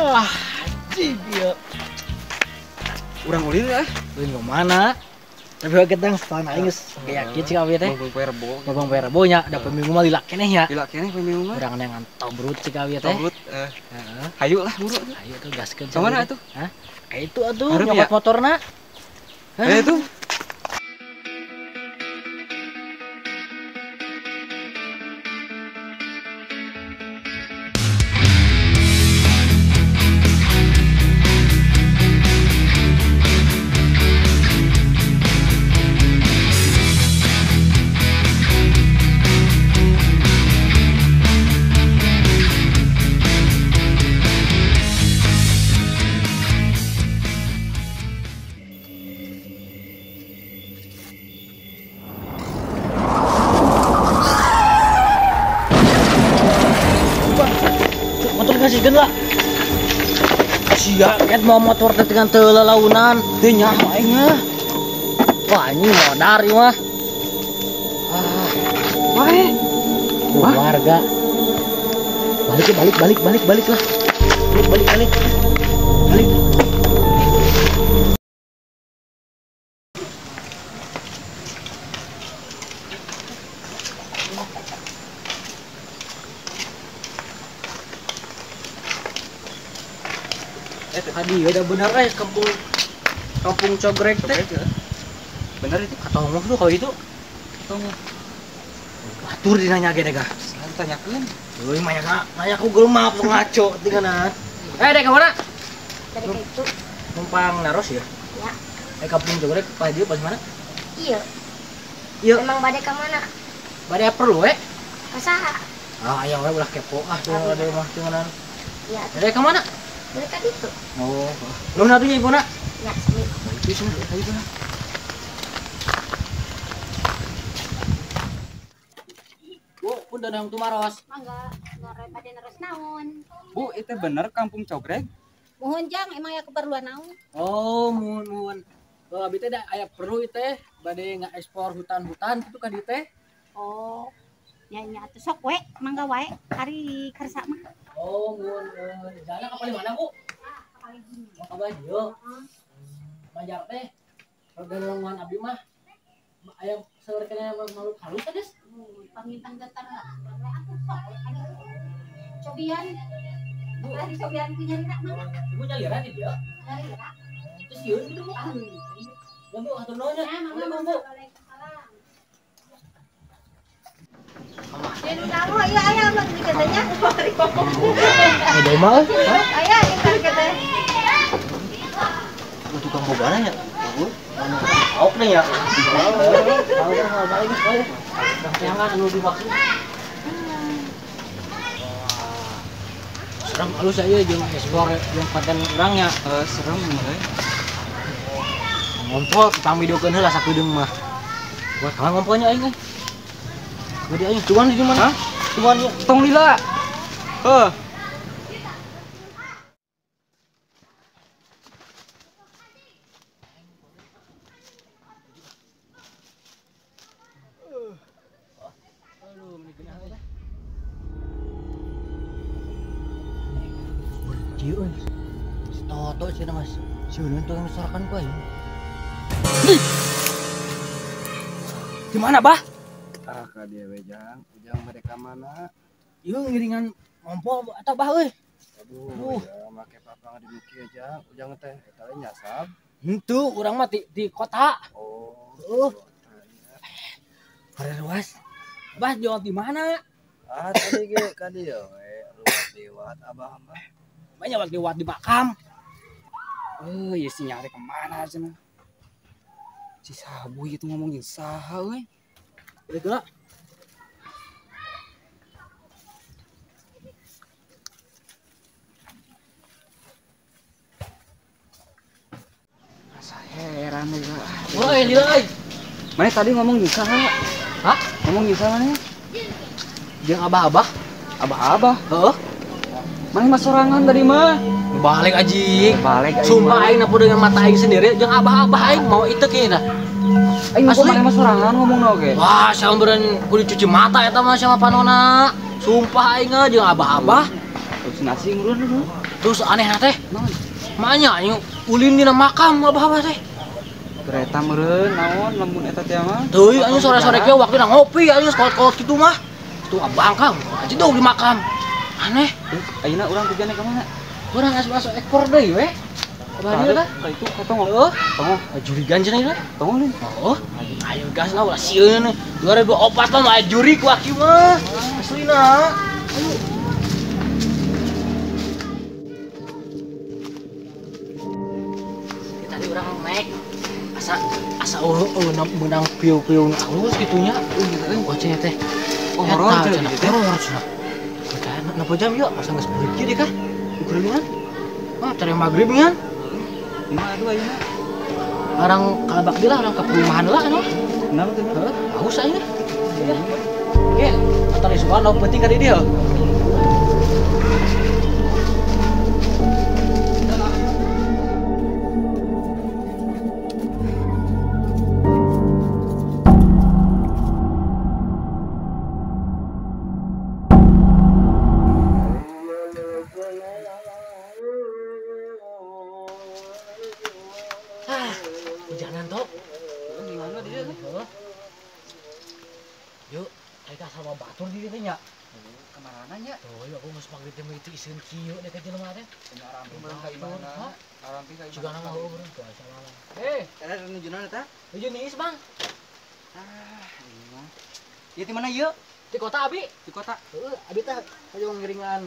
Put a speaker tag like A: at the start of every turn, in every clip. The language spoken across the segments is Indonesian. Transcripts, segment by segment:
A: Wah, dia.
B: Urang ulin ya.
A: Ulin ke mana? Tapi kita setelah nangis kayak gitu kawin teh. Ngomong perebo nya da peminggu mah lila keneh nya.
B: Lila keneh peminggu mah.
A: Urang yang tobrut cik kawin teh.
B: Tobrut. Hayu lah buru.
A: Hayu tuh gaskeun.
B: Ka mana atuh?
A: Hah? Kayak itu atuh nyokot motorna.
B: Kayak itu.
A: Kasihkeun lah. Sia ket mau motor teh dengan teu lalaunan, teu nyaho aing mah. Wah, ini modar ieu mah.
B: Wae.
A: Warga. Balik lah. Balik. Tadi udah bener kampung Cogrek teh.
B: Bener itu.
A: Kata ngomong tuh kalau itu. Batur dinanya ge dega.
B: Tanyakeun.
A: Euy mah nanya Google Map ngaco tinggalan. Dek ka mana?
C: Dari itu.
A: Numpang naros ya?
C: Ya.
A: Kampung Cogrek pas dia pas mana?
C: Iya.
A: Iya.
C: Emang bade ka mana?
A: Bade perlu we?
C: Ka saha?
A: Aya we ulah kepo tuh ada mah tinggalan.
C: Iya.
A: Dek ka mana?
C: Dari ka ditu.
A: Oh. Nuhun atuh nya ibuna.
C: Ya, sami.
A: Itu sih ayo sana. Bu, pun dadang tumaros.
C: Mangga ngare bade naros naon.
B: Bu, itu bener kampung Cogrek?
C: Mohon jang emang ya keperluan naon?
A: Oh, mun. Abi teh da aya perlu teh bade ngekspor hutan-hutan kitu ka dieu teh.
C: Oh. Nya atuh sok we, mangga wae. Hari kersa mah.
A: Oh, mun. Jalan kapal mana, Bu? Kapal dieu. Banyak teh. Perdagangan abi mah aya seueur kena makhluk halus teh, Des.
C: Pangintang datar enggak? Aku sok we. Cobian. Tadi cobian punya nak mana?
A: Ibu nyaliran di dia.
C: Nyalira.
A: Terus yeuh gitu, Bu. Ya, Bu, atur nuhun ya. Assalamualaikum, Bu.
C: Dan kamu iya aya mah di katanya.
A: Ada mah?
C: Aya ikan kata.
A: Tukang bobana ya. Auk nih ya. Jangan lu dimaksud. Serem halus saya jeung ekspor yang paten urangnya.
B: Serem we.
A: Ngompol tang videokeun heula sakedeung mah. Wah, kalah ngompolnya aing. Gede aing cuman di mana? Cuman
B: Tong lila.
A: Ciu euy. Si Toto cenah Mas. Si Ulun tuh yang misalkan ku aing. Di mana, Bah?
B: Ka dia we jang. Ujang mereka mana?
A: Ieu ngiringan ngompol atau Bah euy?
B: Aduh, ya make papang di muki aja. Ujang teh eta we nyasab.
A: Henteu, urang mah di kota.
B: Oh.
A: Pada luas. Bah jawab di mana?
B: Tadi ge ka dieu we lewat abah mah.
A: Banyak lewat di makam.
B: Ieu si nyari kemana cenah? Si Sabu itu ngomongin saha euy?
A: Udah geula.
B: Heran juga.
A: Woi, Lilai.
B: Mana tadi ngomong di saha?
A: Hah?
B: Ngomong di saha nih?
A: Jeung abah-abah.
B: Abah-abah.
A: Heeh.
B: Mana mas sorangan tadi mah?
A: Balik aji.
B: Balik aing.
A: Sumpah aing napu dengan mata aing sendiri jeung abah-abah aing mau itu kayaknya.
B: Aing
A: Asli.
B: mana mas sorangan ngomong oge.
A: Wah, sambereun kudu cuci mata eta mah sama panona. Sumpah aing jeung abah-abah.
B: Terus nasi ngurun dulu.
A: Terus aneh teh. Makanya ayo ulin dina makam abah teh.
B: Kereta meureun naon lamun eta teh mah.
A: Teuy anjing sore-sore ge waktu ngopi anjing kolot-kolot kitu mah. Itu abang kang, aja tuh di makam. Aneh.
B: Ayeuna urang tujuanna ka mana?
A: Urang asup ekor deui we. Abah dia lah.
B: Ka itu tong. Tong.
A: Jurigan cenah teh.
B: Tong lin.
A: Oh, ayo gas lah ulah sieun. 2024 mah juri ku aki mah. Aslina. Ayo. Tadi urang naik asa menang pieu-pieu alus gitunya. Goceng teh.
B: Oh, horor cenah
A: teh. Horor cenah. Kayak napa jam yuk? Asa geus beureuh deui kah? Ukurannya. Ah, cari maghrib nya.
B: Kumaha atuh ayeuna?
A: Orang kalabak dia lah, orang ke perumahan lah kan.
B: Kenapa tuh?
A: Haus aja. Ya, antar isuan lauk penting kali dia. Jangan toh.
B: Gimana dia?
A: Yuk, kita sama batur di dieu nya.
B: Kemana nya?
A: Oh, ya aku geus panggil teh itu iseun kieu deh ka jelema teh.
B: Arampi bareng ka imana? Arampi ka imana?
A: Juga nama heuh bareng tuh salah.
B: Ada nunjunan eta?
A: Nuju niis, Bang.
B: Ini mah. Ieu ti mana ieu?
A: Di kota Abi.
B: Di kota.
A: Heeh, Abi teh aya ngiringan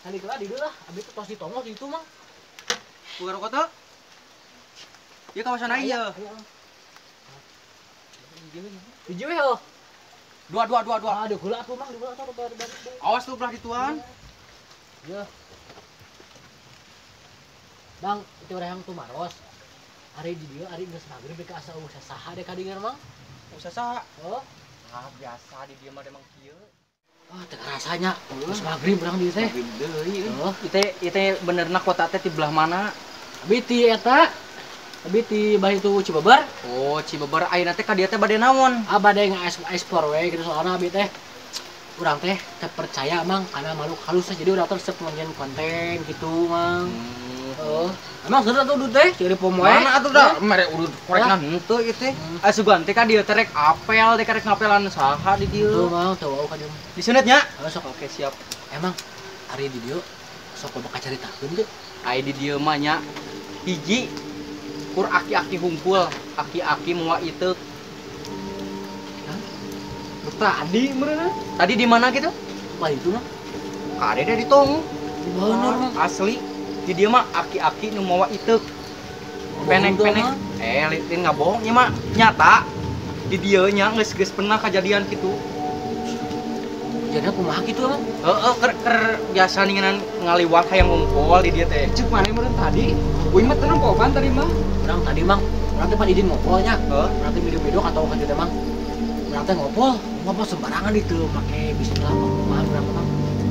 A: kali kala di dieu lah. Abi teh tos ditongos di itu mah.
B: Keluar kota? Ieu kawasan ieu.
A: Hiji we heuh.
B: Dua.
A: Ah, deugula atuh Mang, deugula atuh bar.
B: Awas tuh belah dituan.
A: Ya. Bang, itu orang tuh maros. Hari di dieu, hari geus magrib ka asa usah saha deh ka dieu Mang.
B: Usah saha?
A: Oh,
B: Biasa di dieu mah emang kieu.
A: ah teu rasanya. Geus magrib urang di teh.
B: Deui.
A: Oh,
B: Itu benerna kota teh di belah mana?
A: abi ti eta. Abi ti bae itu Cibabar.
B: Oh, Cibabar ayeuna teh ka dieu teh bade naon?
A: Bade nge-explore we gitu soalna abi teh urang teh percaya Mang karena makhluk halus jadi urang teh resep ngambilin konten gitu Mang. Oh, emang seru tuh teh ciri pomoe.
B: Mana atuh da? Mere urut korekna henteu ieu teh. Asugan teh ka dieu teh rek apel teh karek ngapelan saha di dieu.
A: Tuh Mang, teu wau ka dieu.
B: Diseunit nya?
A: Sok
B: Oke, siap.
A: emang hari di dieu sok bakal caritakeun teh.
B: Ai di dieu mah nya hiji kur aki-aki hungkul, aki-aki moal iteuk.
A: Tadi meureun.
B: Tadi di mana gitu?
A: Wah itu mah.
B: Kade da di tong.
A: Bener Mang.
B: Asli. Di dieu mah aki-aki nu mawa iteuk. Penek-penek. Litin ngabohong ieu mah nyata. Di dieu nya geus pernah kejadian kitu.
A: Jadi kumaha kitu Mang?
B: Heeh, ker biasa ningan ngaliwat hayang ngumpul di dieu teh.
D: Cek mana meureun tadi? Uing mah teu nempokan tadi mah.
A: Urang tadi Mang, urang teh pan izin ngopolnya.
B: Heeh.
A: Urang teh video-video atau kan teh Mang. Urang teh ngopol sembarangan itu make bismillah kumaha urang Mang.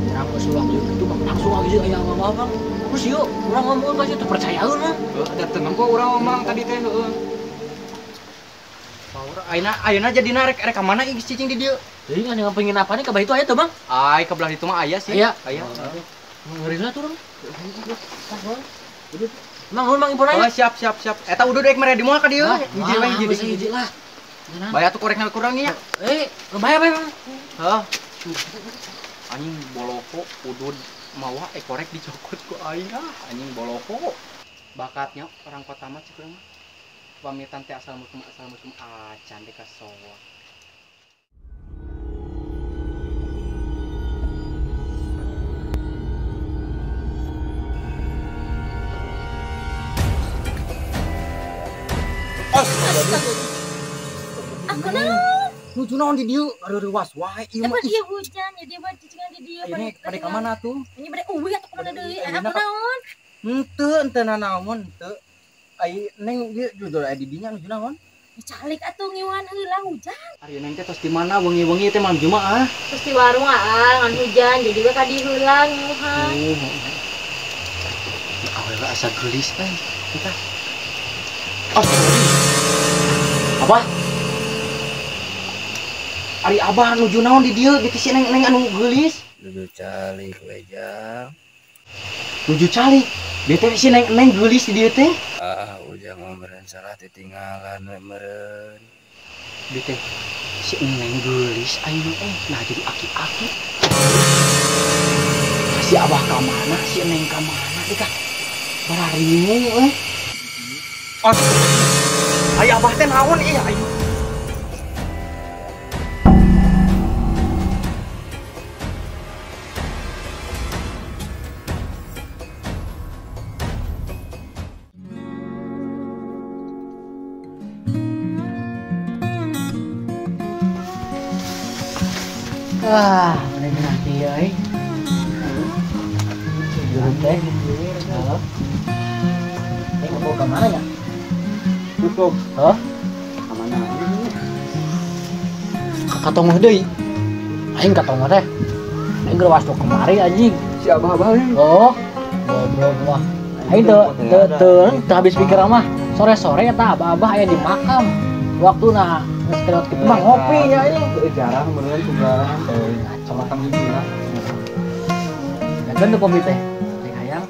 A: Urang geus waktu itu Mang langsung aja aya ngomong Mang. Terus yuk, urang ngomong ka situ percayaeun Mang.
D: Ada tenang kok urang ngomong tadi teh heueuh.
B: Ayeuna jadi rek ka mana ih cicing di dieu?
A: Jadi kan yang pengen apa nih kabah itu aya tuh Mang.
B: Ai ka belah ditu mah aya sih.
A: Aya. Ngeri lah tuh Mang. Mang info
B: Oh,
A: nanya.
B: siap. Eta udah dek mere di moal ka dieu. Hiji we
A: hiji lah.
B: Bayar tuh korekna kurang nya.
A: Bayar bayar Mang.
B: Heuh. Anjing boloko udud mawa korek dicokot ku aing anjing boloko. Bakatnya orang kota mah cik urang mah. Pamitan teh assalamualaikum acan dek kasowa.
C: Aku naon?
B: Nuju naon di dieu? Aduh was wae ieu mah.
C: Emang dia hujan, jadi mah cicingan di dia.
B: Ini pada ka mana tuh?
C: Ini pada uwi atau kemana deui?
B: Ayeuna
C: Aku
B: ka-
C: naon?
B: Henteu nanaon henteu. Ai neng dia jujur aya di dinya nuju naon?
C: Calik atuh ngiwan heula hujan.
B: Ari neng teh tos di mana wengi-wengi teh malam Jumaah.
C: Terus di warung ngan hujan, jadi we kadi heula ngiuhan.
B: Awewe asa gelis teh. Kita.
A: Apa?
B: Ari abah nuju naon di dieu gitu si neng anu geulis.
D: Dudu calik we jang.
B: tujuh cali. Bete si neng gelis di dieu teh.
D: Ujang meren salah ditinggalan meren.
B: Bete si neng gelis ayeuna nah jadi aki-aki. Si abah ka mana, si neng ka mana teh kah? Bararingu Aya abah teh naon ieu ayo. Wah, mana nanti ya, Jurut teh, heeh. Teh mau ke mana ya?
D: Tutup.
B: Hah?
D: Ka mana?
B: Katong deui. Aing katong teh. Aing geus wastok kemari anjing.
D: Si abah-abah ini.
B: Oh, goblok mah. Aing teu habis pikiran mah. Sore-sore eta abah-abah aya di makam. Waktuna geus kelewat kitu mah ngopi nya anjing.
D: Jarang meren tunggalan. Sama kami bilang.
B: Dagan teu kopi teh. Teh hayang.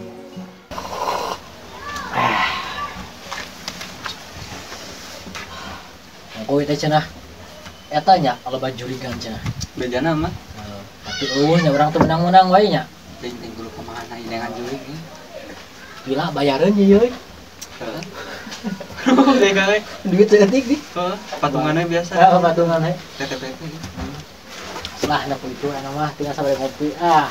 B: Kowe teh cenah. Eta nya loba jurigan cenah.
D: Bejana mah.
B: Tapi nya urang teu menang-menang wae nya.
D: Ting dulu kemana ini dengan jurik ini.
B: Gila bayareun ye euy.
D: Heeh. Udah kali.
B: Duit seetik di.
D: Heeh, patungannya biasa.
B: Ah, patungan he.
D: TTP.
B: Lah nek itu enak mah tinggal sabar ngopi. Ah.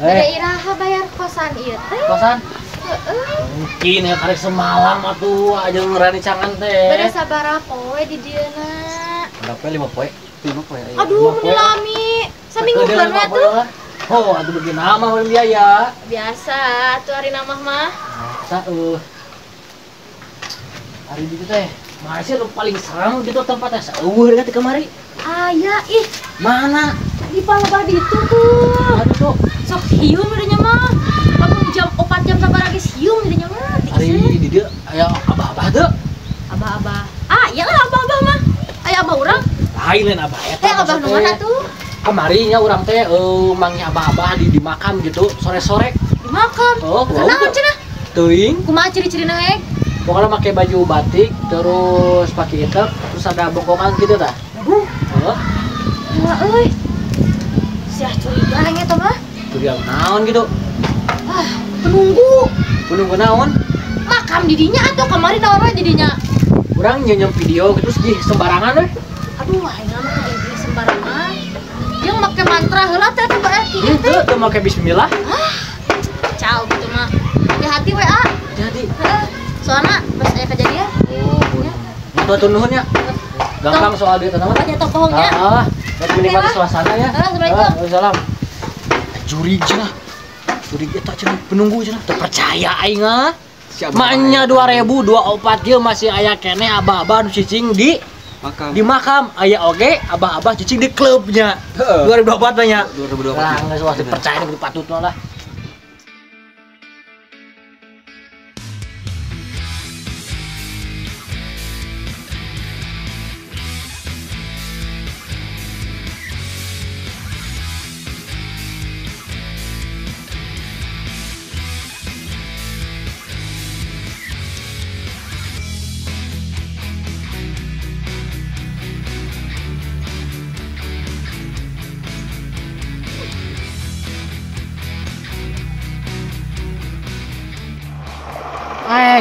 C: Ada iraha bayar kosan ieu teh.
B: Kosan?
C: Heeh.
B: Mungkin ya karek semalam atuh aja ngerani cangan teh.
C: Bade sabaraha poe di dieuna.
B: Berapa 5 poe?
D: 5 poe.
C: Aduh, meni lami. Saminggu keun we tuh.
B: Oh, atuh begini nama we biaya.
C: Biasa, atuh hari namah mah.
B: Saueuh. Hari itu teh, masih lu paling seram gitu tempatnya. Saueuh dekat kemari.
C: Aya ih,
B: Mana?
C: di Palembang itu tuh.
B: Aduh tuh.
C: Sok hium didinya mah. Lamun jam 4 jam sabar lagi hium didinya mah.
B: Hari di dia aya abah-abah teu.
C: Abah-abah. Ah, iyalah abah-abah mah. Aya abah urang.
B: Lain abah eta.
C: Teh abah nu mana tuh?
B: Kemarinya urang teh manggih abah-abah di makam gitu sore-sore.
C: Di makam.
B: Oh,
C: Kenaon cenah?
B: Teuing.
C: Kumaha ciri-cirina we?
B: Pokoknya pakai baju batik terus pakai hitam terus ada bongkongan gitu dah. Oh,
C: Wah, euy. Sia curiga nang eta mah.
B: itu dia naon gitu.
C: Ah, penunggu.
B: Penunggu naon?
C: Makam didinya atau kemarin naon we didinya?
B: Urang nyenyem video gitu terus di sembarangan we.
C: Aduh, ayeuna mah teu jadi sembarangan. Jeung make mantra heula teh coba kieu
B: Itu
C: teh.
B: tuh make bismillah.
C: Cau gitu mah. Hati-hati we ah.
B: Jadi.
C: Heeh. Soalna pas aya kejadian.
B: Oh, tuh nuhunnya. Gampang soal dia teman.
C: Apa jatuh pohongnya?
B: Ah, buat menikmati suasana ya.
C: Assalamualaikum.
B: Waalaikumsalam. Jurig cenah. Jurig eta cenah penunggu cenah. Teu percaya aing ah. Maknya 2024 kieu masih aya keneh abah-abah nu cicing di
D: Makam.
B: di makam aya oge abah-abah cicing di klubnya. 2024 banyak.
D: 2024.
B: Lah geus wah percaya di patutna lah.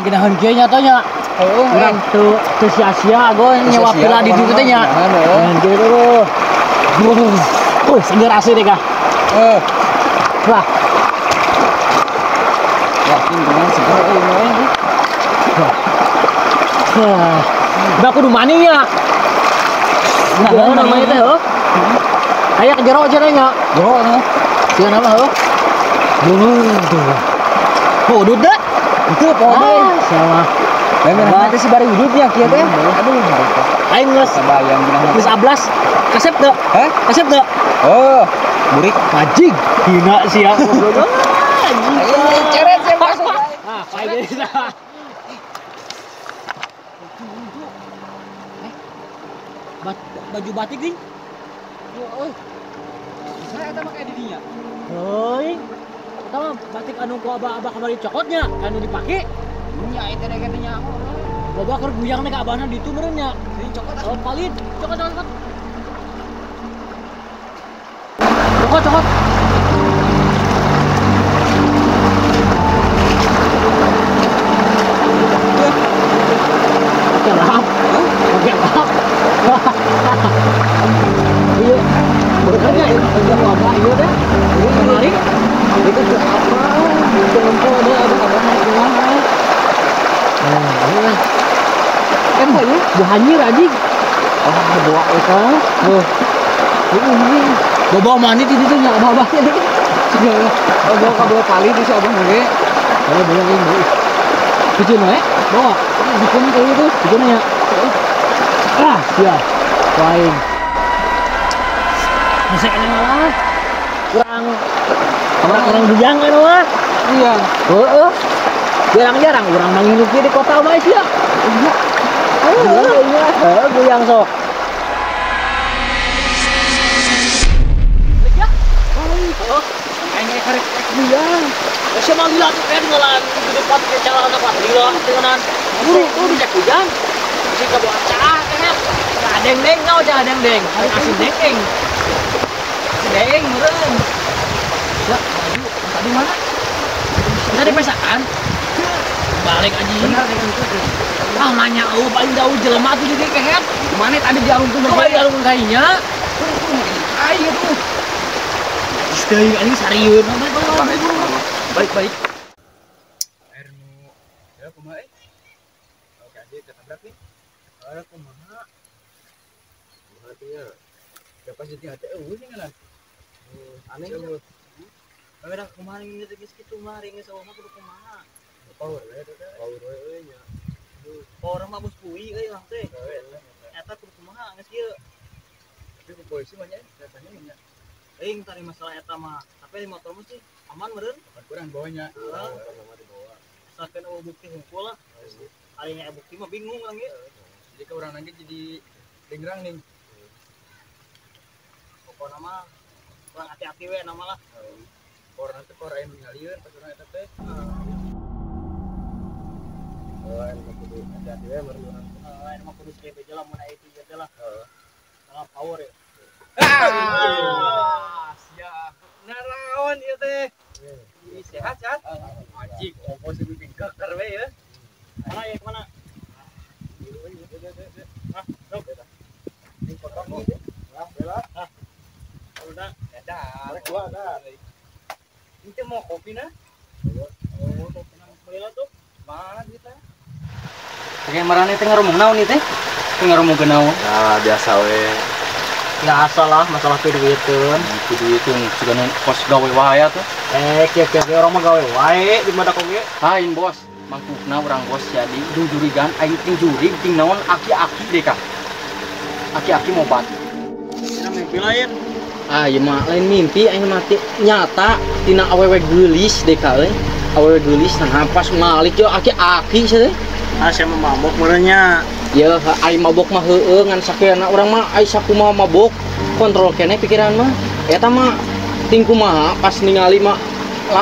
B: Geunaheun kieu nya teh nya. Urang teu sia-sia go nyewa pila di dieu teh nya. Heeh kieu tuh. Seger asli deh kah. Wah.
D: Yakin dengan seger ini.
B: Udah kudu mani nya. Nah, namanya teh heuh. Aya ke jero aja nya. Jero nya. Sieun apa heuh? Tuh. Udud dah. Itu pohon sama.
D: Memang si bari udutnya kieu teh. Aduh.
B: Aing geus
D: Sabayang
B: geus 11. Kasep teu?
D: Hah?
B: Kasep teu?
D: Oh, burik.
B: Anjing. Hina sia goblok. Anjing.
D: Ceret saya masuk.
B: Ah, kayak gitu. Baju batik ding. eta mah kayak di dinya.
A: Heuing. Eta mah batik anu ku abah-abah kamari cokotnya, anu dipake.
B: Nya eta deh katanya.
A: Loba keur guyang nih ka abahna ditu meureun nya.
B: Di cokot
A: Oh, valid. Cokot. Cokot. Oke lah. Iya. Bekerja ya. Kerja apa iya dah. Ini kemarin. Itu apa? Itu lempel ada abah gimana? Nah, ini lah. Kan ya, buhanjir anjing. Ah, bawa eta. Ini. Bawa mani di situ nya abah-abahnya deh.
B: Bawa kabel kali di si abah ge.
A: Kalau banyak ini. Bikin ya? Bawa. Bikin kayak gitu. Bikin ya. Ah, ya. Lain. Masih ada malah. Kurang bujang kan mah.
B: Iya.
A: Jarang-jarang orang manghirup di kota Bais ya. Iya. Bujang sok.
B: Kayaknya karek
A: Bujang. Siapa bilang kan ngalan di depan ke jalan apa bilang dengan buru dijak bujang. Si kabaca kan. Deng-deng kau jangan deng-deng. Asin deng. Deng meureun. Ya, tadi mana? Tadi pesaan. Balik aja.
B: benar dengan itu.
A: Ah, nanya paling jauh jelema tuh jadi kehet.
B: Mana tadi diarungkeun
A: Kok dialung kayaknya?
B: Ayo tuh.
A: Teuing anjing sarieur.
B: Baik. Air nu ya kumaha Oke, adik ketabrak nih. Kumaha? Hatinya. Siapa sih hati sih ngaran. Aneh ya. Ada kumaha geus geus kitu mah ringeus mah kudu kumaha. Power we nya. Power mah bos kui euy urang teh. Eta kudu kumaha geus kieu. Tapi ku polisi mah nya katanya nya. Aing tadi masalah eta mah, tapi motor mah sih aman meureun. Kurang bawanya. Heeh. Sakeun eueuh bukti hungkul lah. Ari nya bukti mah bingung lang ge. Jadi ke urang nanti jadi dengrang nih. Pokona mah kurang hati-hati we nama lah. Kor nanti kor aya ngalieun pas urang eta teh. Emang kudu hati-hati we meureun urang. Emang kudu seribu aja lah mun aya tiga teh lah. Sangat power ya. Siap. Naraon ieu teh. Sehat. Anjing, ongkos itu tingkar we ya. Mana ya kemana? Ah, sok. Ini potong nih. Lah, bela. Ah. Udah. Ya rek gua ada. Ini mau kopi nah? Oh, kopi nang bela tuh. Mana kita? Kayak marane teh ngaromong naon ieu teh? Teh ngaromong naon?
D: Nah, biasa we.
A: Biasa lah masalah duitkeun.
B: Duitun sudah kos gawe wae tuh.
A: Kieu orang mah gawe wae di mana koge.
B: Hain bos, mangkukna urang bos jadi jurigan aing ting jurig ting naon aki-aki deh kak. Aki-aki mau bat.
A: Cenah mimpi lain.
B: Ah, ieu mah lain mimpi aing mati nyata tina awewe geulis deh kak euy. Awewe geulis nah pas malik yo aki-aki cenah.
A: Ah, saya mabok meureunnya.
B: Ya aing mabok mah heueuh ngan sakeuna urang mah ai sakumaha mabok kontrol kene pikiran mah. Eta mah ting kumaha pas ningali mah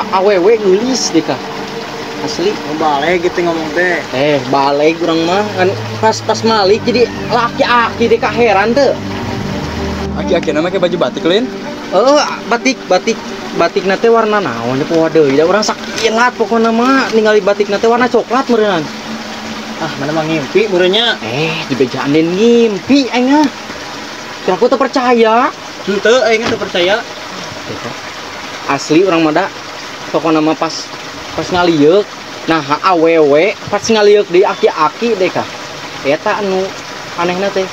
B: awewe geulis deh kak. Asli
A: Balik gitu ngomong teh.
B: balik urang mah kan pas malik jadi laki-aki deh kak heran teu.
D: Aki-aki nama kayak baju batik lain.
B: Batik nate warna naon poe deui da urang sakilat pokona mah ningali batik nate warna coklat meureun.
A: Ah, mana mah ngimpi meureunnya.
B: Dibejaan den ngimpi aing ah. Kira aku teu percaya.
A: Henteu aing teu percaya.
B: Asli urang mah da pokona mah pas ngalieuk. Nah, awewe pas ngalieuk di aki-aki deh kah. Eta anu anehna teh.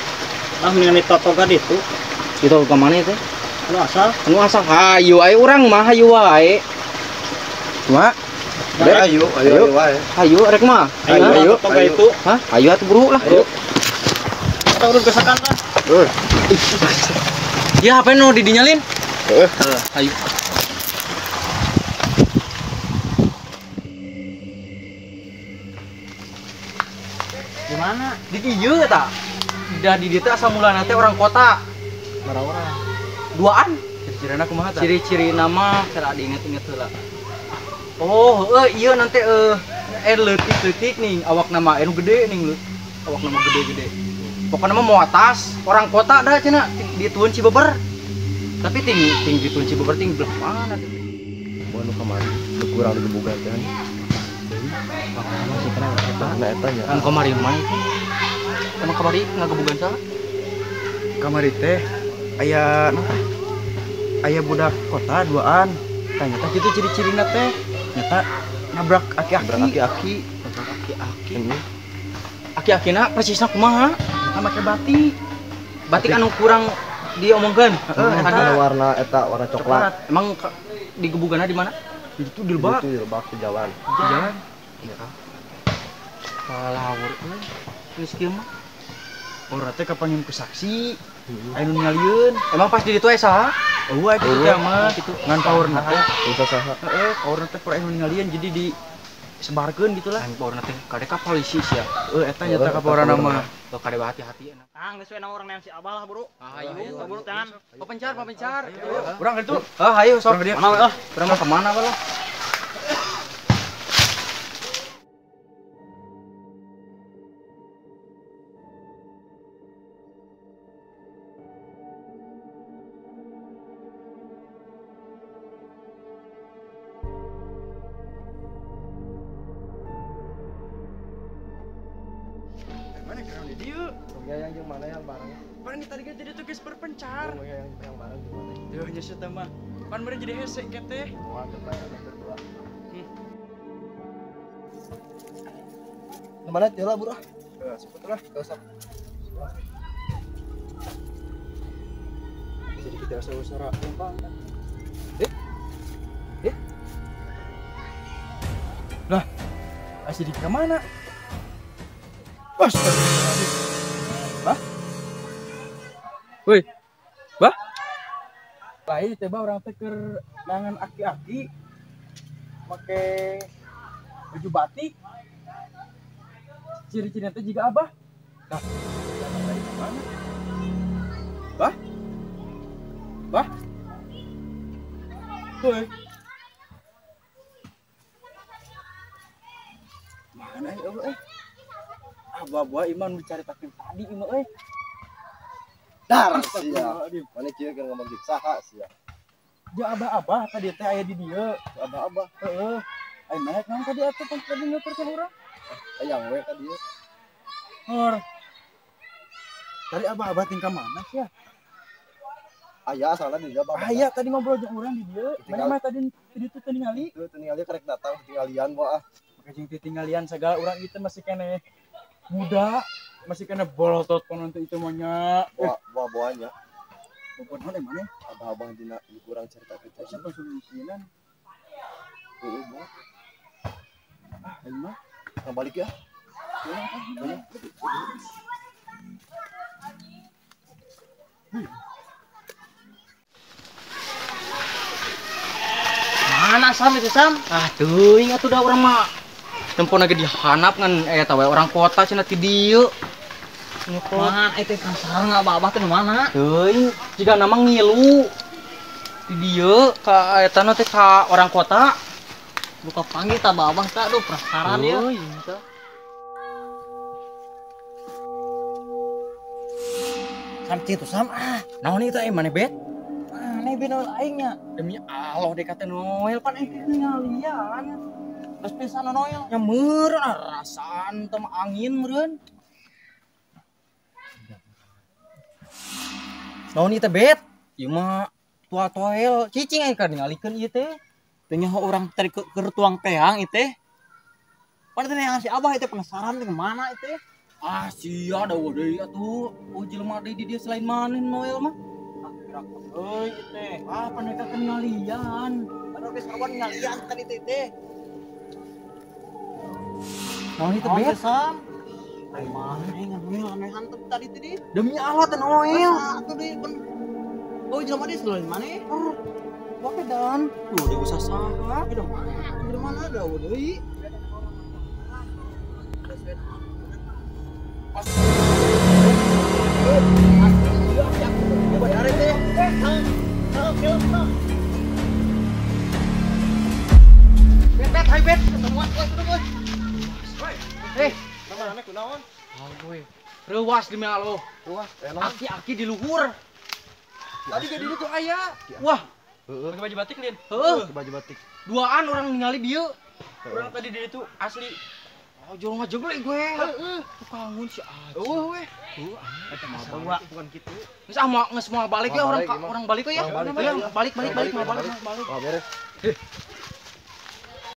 A: Ah, mendingan ditotoga ditu.
B: Itu ke mana teh?
A: Anu asal.
B: Hayu aya urang mah hayu wae. Cuma
D: Ayo wae.
B: hayu rek mah.
A: Ayo totoga itu.
B: Hah? Hayu atuh buru lah.
A: Kita urut kesakan lah.
B: Ya apa nu didinyalin? Hayu.
A: Gimana?
B: Di ieu eta. Da di dieu teh asal mulana teh orang kota.
A: Berapa orang?
B: Duaan.
E: Ciri-ciri kumaha tah?
B: Ciri-ciri nama cara diinget-inget heula. Oh, iya nanti leutik-leutik nih awak nama anu gede nih awak nama gede-gede. Pokoknya mah mau atas orang kota dah cenah di Tuan Cibeber. Tapi tinggi di Tuan Cibeber tinggi belah mana tuh?
E: Mun nu kamari nu kurang digebugan teh.
B: Masih kena eta.
E: Nah eta nya.
B: Kan kamari mana itu? Emang kamari ngagebugan sa?
E: Kamari teh aya aya budak kota duaan.
B: Tanya teh kitu ciri-cirina teh.
E: Nyata
B: Nabrak aki-aki.
E: aki-aki.
B: Nabrak aki-aki.
E: Ini
B: Aki-akina persisna kumaha?
E: nyata make batik.
B: Batik anu kurang diomongkeun.
E: Ada warna eta warna coklat.
B: Emang digebuganna di mana?
E: Itu di lebak. Itu di lebak di jalan.
B: Di jalan. Iya. Kalawur euy. Geus kieu mah.
E: Ora teh kapanggih ku saksi. Anu ngalieun.
B: Emang pas di ditu saha?
E: Eueuh kitu teh mah
B: Kitu.
E: ngan powerna teh.
B: Bisa saha?
E: Heeh, powerna teh pura anu ngalieun jadi di sebarkeun gitulah.
B: Lain powerna teh kadek ka polisi sia.
E: Eta nyata ka powerna mah.
B: Tuh kadek hati-hati enak.
F: Kang, geus we nama urang yang si Abah lah, Bro.
B: Ayo,
F: Bro, tangan.
B: papencar.
E: Urang kitu.
B: Ayo sok.
E: Urang dia.
B: Mana we? Urang mah kemana we?
E: Mana kerang di dieu?
D: yang mana yang barang?
E: Pan tadi kan jadi tugas berpencar.
D: Yang barang di mana?
E: Duh, nyesel teh mah. Pan meureun jadi hese ke teh.
D: Wah, kita ada berdua.
E: Mana teh lah, Bro?
D: Sebetulnya gak usah.
E: Jadi kita rasa usara numpang. Lah, asih di mana? Astagfirullahaladzim. Bah? Woi, bah? Lain coba orang teh keur nangan aki-aki make baju batik. Ciri-cirinya teh juga abah. Nah, dari mana? Bah? Bah? Woi. Mana ya, Abah Iman mencari takdir tadi Iman
D: Dar sia. Mana kieu keur ngomong gitu saha sia.
E: Dia abah tadi teh aya di dieu.
D: Abah.
E: Heeh. Ai naik naon tadi atuh pas tadi ngukur ka urang.
D: Ayang we ka dieu.
E: Hor. Tadi abah tingkah mana sih ya?
D: Aya asalna di dieu Abah.
E: Aya tadi ngobrol jeung urang di dieu. Mana mah tadi di ditu teh ningali.
D: Itu tinggal karek datang tinggalian bae.
E: Makanya tingalian segala urang itu masih kene muda, masih kena bolotot penonton itu maunya.
D: Buah-buahnya.
E: Bobot mana mana?
D: Abah-abah dina kurang cerita kita.
E: Siapa solusinan?
D: Heeh, Bang.
E: Ayo mah.
D: Kita balik ya.
F: Mana Sam itu Sam?
B: Aduh, ingat udah orang mah. Tempon lagi dihanap kan eta we orang kota cenah ti dieu.
F: Man, itu penasaran nggak Abah teh di mana?
B: Teuing, jika nama ngilu. Di dieu ka eta teh ka orang kota.
F: Buka panggil tak Abah tak, aduh penasaran ya.
B: Oh, iya tah.
F: Sam itu Sam,
B: Naon itu mana bet?
F: aneh beda lainnya.
B: Demi Allah dekate Noel pan
F: Ngalian. Terus pisan Noel.
B: nya meureun rasaan teh angin meureun. Naon ieu teh bet? Ieu mah tua-toel cicing aya ka ningalikeun ieu teh.
F: Tanya orang tadi ke tuang teang itu. Pada tanya si Abah itu penasaran di mana itu.
B: Ah sia da deui atuh. Oh jelema deui di dia selain maneh Noel mah.
F: Euy itu.
B: Ah paneka kenalian.
F: Aduh geus kawan ngalian tadi teh.
B: Naon ieu teh
F: Oh,
B: bet?
F: Sam. Ai mana Noel anehan tadi tadi.
B: Demi Allah teh Noel.
F: Atuh deui ben. Oh jelema dia selain mana?
B: Oke dan. Tuh dia usah saha.
F: Di mana ada deui? Coba cari deh.
B: hai bet. Eh,
D: Mana kunaon?
B: gue. Rewas demi Allah.
D: Wah, enak.
B: Aki-aki di luhur.
D: Tadi gak di tuh aya.
B: Wah,
E: Pakai baju batik, Lin.
B: heuh.
D: Baju batik.
B: Duaan orang ningali dia.
E: Orang tadi di itu asli.
B: Oh, jorong aja gue. Kangen si Aji.
D: Weh.
E: Bukan gitu.
B: Geus ah geus mau balik ya
D: Mau
B: orang
D: balik, gimana?
B: orang balik ya.
D: Orang balik,
B: Ya,
D: ya.
B: balik
D: Balik.
B: mau balik.
D: Wah, beres.